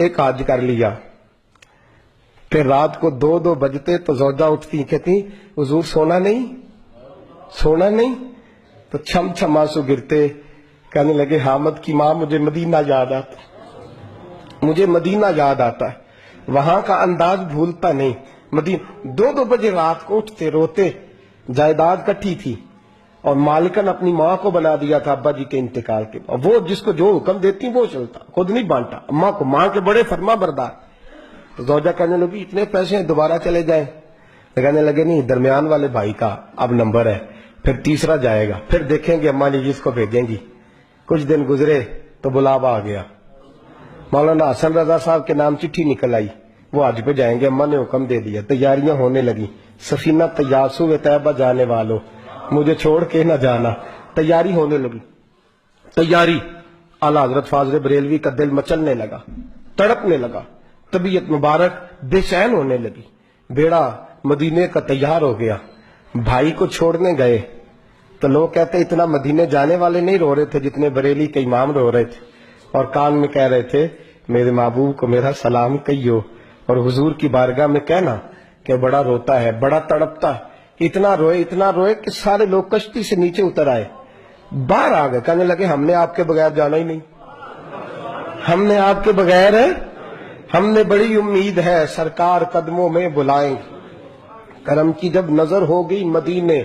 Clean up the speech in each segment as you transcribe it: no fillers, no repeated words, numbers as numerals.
ایک حج کر لیا، پھر رات کو 2 بجتے تو زوجہ اٹھتی، کہتی حضور سونا نہیں، تو چھم چھم آنسو گرتے، کہنے لگے حامد کی ماں مجھے مدینہ یاد آتا ہے، وہاں کا انداز بھولتا نہیں۔ مدینہ 2 بجے رات کو اٹھتے روتے، جائیداد کٹھی تھی اور مالکن اپنی ماں کو بنا دیا تھا ابا جی کے انتقال کے بعد، وہ جس کو جو حکم دیتی وہ چلتا، خود نہیں بانٹا، اماں کو، ماں کے بڑے فرما بردار۔ تو زوجہ کہنے لگی اتنے پیسے ہیں دوبارہ چلے جائیں، کہنے لگے نہیں، درمیان والے بھائی کا اب نمبر ہے، پھر تیسرا جائے گا، پھر دیکھیں گے اماں جی جس کو بھیجیں گی۔ کچھ دن گزرے تو بلاوا آ گیا، مولانا حسن رضا صاحب کے نام چٹھی نکل آئی، وہ حج پہ جائیں گے، اماں نے حکم دے دیا، تیاریاں ہونے لگی، سفینہ تیاسو طیبہ جانے والو مجھے چھوڑ کے نہ جانا، تیاری ہونے لگی، تیاری۔ اعلیٰ حضرت فاضل بریلوی کا دل مچلنے لگا، تڑپنے لگا، طبیعت مبارک بے چین ہونے لگی، بیڑا مدینے کا تیار ہو گیا۔ بھائی کو چھوڑنے گئے تو لوگ کہتے اتنا مدینے جانے والے نہیں رو رہے تھے جتنے بریلی کے امام رو رہے تھے، اور کان میں کہہ رہے تھے میرے محبوب کو میرا سلام کہیو، اور حضور کی بارگاہ میں کہنا کہ بڑا روتا ہے، بڑا تڑپتا ہے، اتنا روئے کہ سارے لوگ کشتی سے نیچے اتر آئے، باہر آ گئے، کہنے لگے ہم نے آپ کے بغیر جانا ہی نہیں، ہم نے آپ کے بغیر، ہم نے بڑی امید ہے سرکار قدموں میں بلائیں، کرم کی جب نظر ہوگی مدینے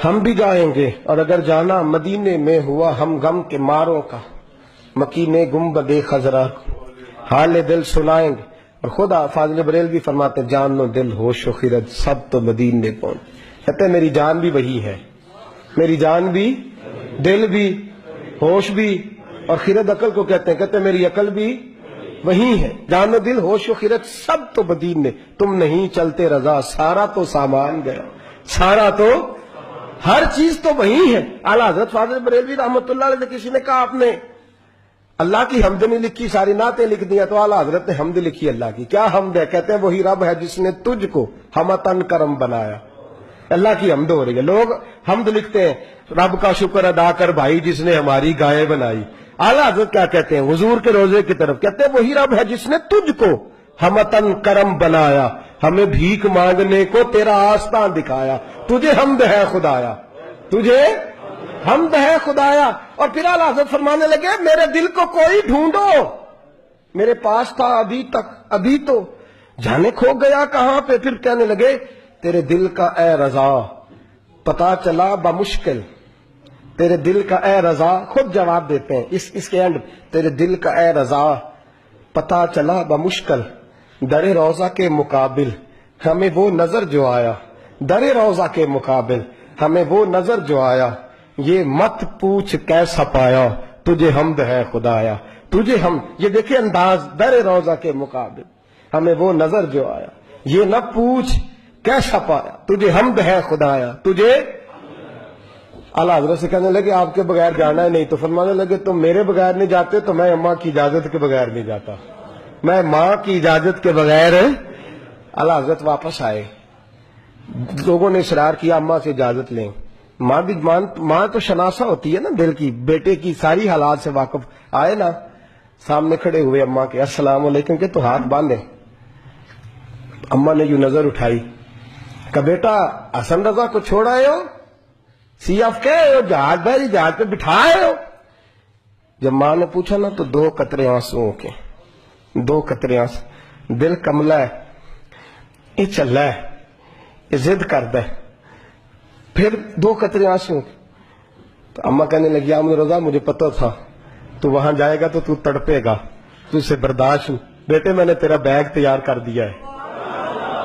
ہم بھی جائیں گے، اور اگر جانا مدینے میں ہوا ہم غم کے ماروں کا، مکینے گنبد خضرا حال دل سنائیں گے۔ اور خدا فاضل بریلوی فرماتے جان و دل ہوش و خرد سب تو مدینے پہنچ، کہتے ہیں میری جان بھی وہی ہے، میری جان بھی، دل بھی، ہوش بھی، اور خرد عقل کو کہتے ہیں میری عقل بھی وہی ہے، جان و دل ہوش و خرد سب تو مدینے، تم نہیں چلتے رضا سارا تو سامان گیا، سارا تو ہر چیز تو وہی ہے۔ اعلیٰ حضرت فاضل بریلوی رحمۃ اللہ علیہ سے کسی نے کہا آپ نے اللہ کی حمد نہیں لکھی، ساری نعتیں لکھ دیا، تو اعلیٰ حضرت نے حمد لکھی اللہ کی، کیا حمد ہے؟ کہتے ہیں وہی رب ہے جس نے تجھ کو ہمتن کرم بنایا، اللہ کی حمد ہو رہی ہے۔ لوگ حمد لکھتے ہیں رب کا شکر ادا کر بھائی جس نے ہماری گائے بنائی، اعلیٰ حضرت کیا کہتے ہیں حضور کے روزے کی طرف، کہتے ہیں وہی رب ہے جس نے تجھ کو ہمتن کرم بنایا، ہمیں بھیک مانگنے کو تیرا آستان دکھایا، تجھے حمد ہے خدایا، تجھے حمد ہے خدایا۔ اور پھر اعلیٰ حضرت فرمانے لگے میرے دل کو کوئی ڈھونڈو، میرے پاس تھا ابھی تک، ابھی تو جانے کھو گیا کہاں پہ۔ پھر کہنے لگے تیرے دل کا اے رضا پتا چلا بمشکل، تیرے دل کا اے رضا، خود جواب دیتے ہیں اس کے اینڈ، تیرے دل کا اے رضا پتا چلا بمشکل، در روضہ کے مقابل ہمیں وہ نظر جو آیا، در روضہ کے مقابل ہمیں وہ نظر جو آیا، یہ مت پوچھ کیسا پایا، تجھے حمد ہے خدایا، تجھے ہم، یہ دیکھیں انداز، در روضہ کے مقابل ہمیں وہ نظر جو آیا، یہ نہ پوچھ کیسا پایا، تجھے حمد ہے خدایا، تجھے۔ اعلیٰ حضرت سے کہنے لگے آپ کے بغیر جانا ہے نہیں، تو فرمانے لگے تم میرے بغیر نہیں جاتے تو میں اماں کی اجازت کے بغیر نہیں جاتا، میں ماں کی اجازت کے بغیر۔ اعلیٰ حضرت واپس آئے، لوگوں نے اصرار کیا اماں سے اجازت لیں، ماں تو شناسا ہوتی ہے نا دل کی، بیٹے کی ساری حالات سے واقف، آئے نا سامنے کھڑے ہوئے اماں کے، السلام علیکم کہ تو ہاتھ باندھے، اماں نے یوں نظر اٹھائی کہ بیٹا حسن رضا کو چھوڑ آئے ہو، سی آف کے جہاز بھائی جہاز پہ بٹھائے ہو؟ جب ماں نے پوچھا نا تو 2 قطرے آنسوؤں کے، 2 قطرے آنسو، دل کملا ہے، یہ چل رہا ہے، یہ ضد کرتا ہے، پھر 2 قطرے آنسو۔ تو اماں کہنے لگی احمد رضا مجھے پتہ تھا تو وہاں جائے گا تو تو تڑپے گا، تو اسے برداشت ہوں، بیٹے میں نے تیرا بیگ تیار کر دیا ہے،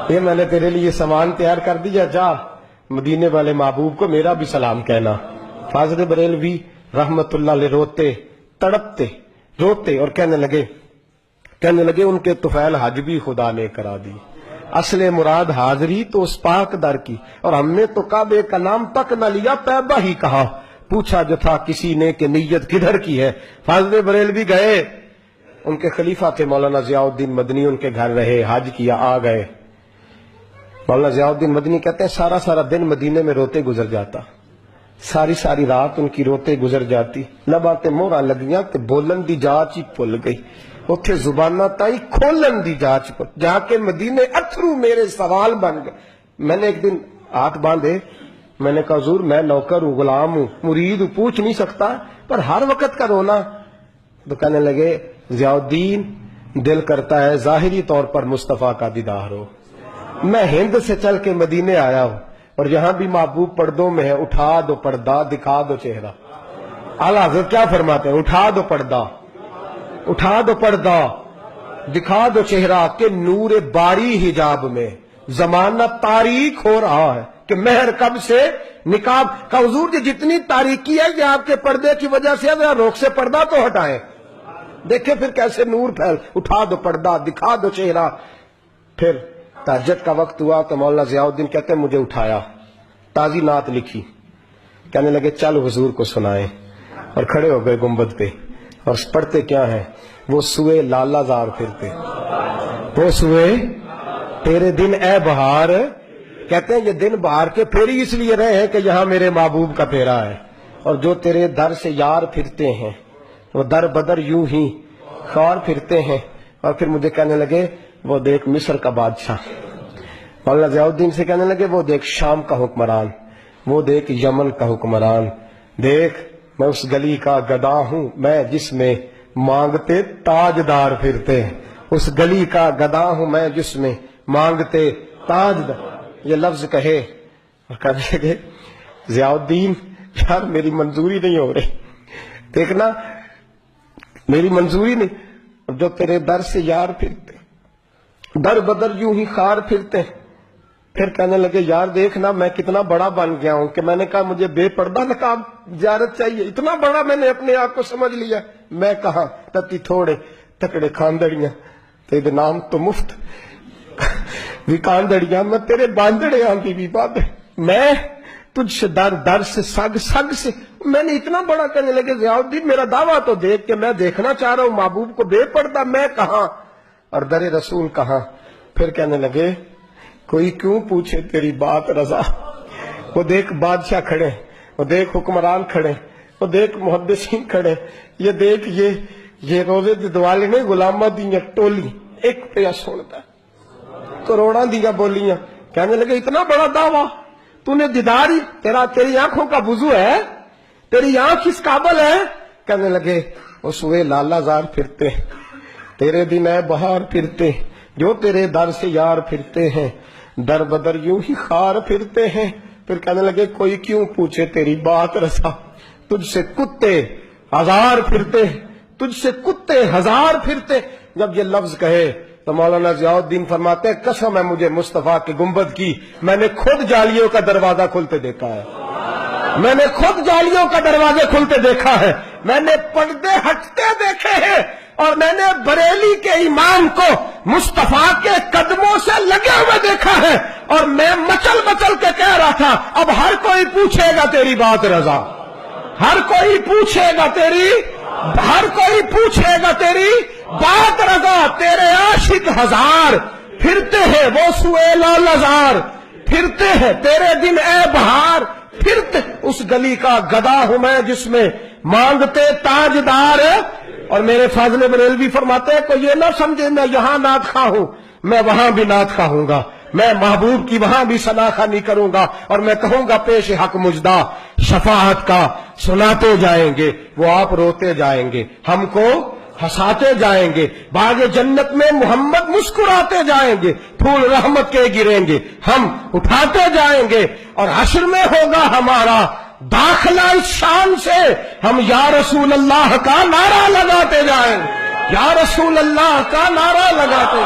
یہ میں نے تیرے لیے سامان تیار کر دیا، جا مدینے والے محبوب کو میرا بھی سلام کہنا۔ فاضل بریلوی رحمت اللہ علیہ روتے تڑپتے روتے اور کہنے لگے ان کے طفیل حج بھی خدا نے کرا دی، اصل مراد حاضری تو اس پاک در کی، اور ہم نے تو کعبے کا نام تک نہ لیا طیبہ ہی کہا، پوچھا جو تھا کسی نے کہ نیت کدھر کی ہے۔ فاضل بریلوی گئے، ان کے خلیفہ تھے مولانا ضیاء الدین مدنی، ان کے گھر رہے، حج کیا، آ گئے۔ مولانا ضیاء الدین مدنی کہتے ہیں سارا دن مدینے میں روتے گزر جاتا، ساری رات ان کی روتے گزر جاتی، لباں تے مہراں لگیاں تے بولن دی جاچ ہی بھل گئی، اتھے زبانہ تائی کھولن دی جاچ کو جا کے مدینے اتھرو میرے سوال بن گئے. میں نے ایک دن ہاتھ باندھے, میں نے کہا حضور میں نوکر ہوں, غلام ہوں, مرید ہوں, پوچھ نہیں سکتا, پر ہر وقت کا رونا. تو کہنے لگے ضیاء الدین دل کرتا ہے ظاہری طور پر مصطفیٰ کا دیدار ہو. میں ہند سے چل کے مدینے آیا ہوں اور یہاں بھی محبوب پردوں میں ہے, اٹھا دو پردہ دکھا دو چہرہ. اعلیٰ حضرت کیا فرماتے ہیں؟ اٹھا دو پردہ, اٹھا دو پردہ دکھا دو چہرہ کہ نور باری حجاب میں زمانہ تاریک ہو رہا ہے کہ مہر کب سے نقاب کا. حضور جی جتنی تاریکی ہے یہ آپ کے پردے کی وجہ سے, ذرا روک سے پردہ تو ہٹائیں, دیکھیں پھر کیسے نور پھیل. اٹھا دو پردہ دکھا دو چہرہ. پھر تہجد کا وقت ہوا تو مولانا ضیاء الدین کہتے ہیں مجھے اٹھایا, تازی نعت لکھی, کہنے لگے چل حضور کو سنائیں, اور کھڑے ہو گئے گنبد پہ اور پڑھتے کیا ہیں؟ وہ سوئے لالا زار پھرتے, وہ سوئے تیرے دن اے بہار. کہتے ہیں یہ دن بہار کے پھیری اس لیے رہے ہیں کہ یہاں میرے محبوب کا پھیرا ہے, اور جو تیرے در سے یار پھرتے ہیں وہ در بدر یوں ہی خار پھرتے ہیں. اور پھر مجھے کہنے لگے وہ دیکھ مصر کا بادشاہ. مولانا ضیاء الدین سے کہنے لگے وہ دیکھ شام کا حکمران, وہ دیکھ یمن کا حکمران. دیکھ میں اس گلی کا گدا ہوں میں جس میں مانگتے تاجدار پھرتے ہیں, اس گلی کا گدا ہوں میں جس میں مانگتے تاجدار. یہ لفظ کہے اور کہنے لگے ضیاء الدین یار میری منظوری نہیں ہو رہی, دیکھنا میری منظوری نہیں. جو تیرے در سے یار پھرتے در بدر یوں ہی خار پھرتے. پھر کہنے لگے یار دیکھنا میں کتنا بڑا بن گیا ہوں کہ میں نے کہا مجھے بے پردہ نقاب زیارت چاہیے, اتنا بڑا میں نے اپنے آپ کو سمجھ لیا. میں کہاں تتی تھوڑے تکڑے کھاندڑیاں تیرے نام تو مفت بھی کاندڑیاں, میں تیرے باندڑے آندھی بھی بات ہے, میں تجھ سے در در سے سگ سگ سے. میں نے اتنا بڑا. کہنے لگے ضیاء الدین میرا دعویٰ تو دیکھ کہ میں دیکھنا چاہ رہا ہوں محبوب کو بے پردہ, میں کہاں اور در رسول کہاں. پھر کہنے لگے کوئی کیوں پوچھے تیری بات رضا. وہ دیکھ بادشاہ کھڑے, وہ دیکھ حکمران کھڑے, وہ دیکھ محدثین کھڑے, یہ دیکھ یہ روزے دی دوالے نے غلامہ دیاں ٹولی ایک پہ سنتا کروڑاں دیا بولیاں. کہنے لگے اتنا بڑا دعویٰ تو نے دیداری, تیری آنکھوں کا وضو ہے, تیری آنکھ اس قابل ہے. کہنے لگے وہ سوئے لالا زار پھرتے, تیرے دن اے بہار پھرتے, جو تیرے در سے یار پھرتے ہیں در بدر یوں ہی خار پھرتے ہیں. پھر کہنے لگے کوئی کیوں پوچھے تیری بات رسا, تجھ سے کتے ہزار پھرتے, تجھ سے کتے ہزار پھرتے. جب یہ لفظ کہے تو مولانا ضیاء الدین فرماتے ہیں قسم ہے مجھے مصطفیٰ کے گنبد کی, میں نے خود جالیوں کا دروازہ کھلتے دیکھا ہے, میں نے خود جالیوں کا دروازے کھلتے دیکھا ہے, میں نے پردے ہٹتے دیکھے ہیں, اور میں نے بریلی کے امام کو مصطفیٰ کے قدموں سے لگے ہوئے دیکھا ہے. اور میں مچل مچل کے کہہ رہا تھا اب ہر کوئی پوچھے گا تیری بات رضا, ہر کوئی پوچھے گا تیری, ہر کوئی پوچھے گا تیری بات رضا. تیرے عاشق ہزار پھرتے ہیں وہ سوئے لالزار پھرتے ہیں, تیرے دن اے بہار پھرتے, اس گلی کا گدا ہوں میں جس میں مانگتے تاجدار. اور میرے فاضل بریلوی فرماتے ہیں کوئی یہ نہ سمجھے میں یہاں نعت خواہ ہوں, میں وہاں بھی نعت خواہ ہوں گا, میں محبوب کی وہاں بھی ثناخوانی کروں گا, اور میں کہوں گا پیش حق مجدہ شفاعت کا سناتے جائیں گے, وہ آپ روتے جائیں گے, ہم کو ہنساتے جائیں گے, باغ جنت میں محمد مسکراتے جائیں گے, پھول رحمت کے گریں گے, ہم اٹھاتے جائیں گے, اور حشر میں ہوگا ہمارا داخلہ اس شان سے, ہم یا رسول اللہ کا نعرہ لگاتے جائیں, یا رسول اللہ کا نعرہ لگاتے.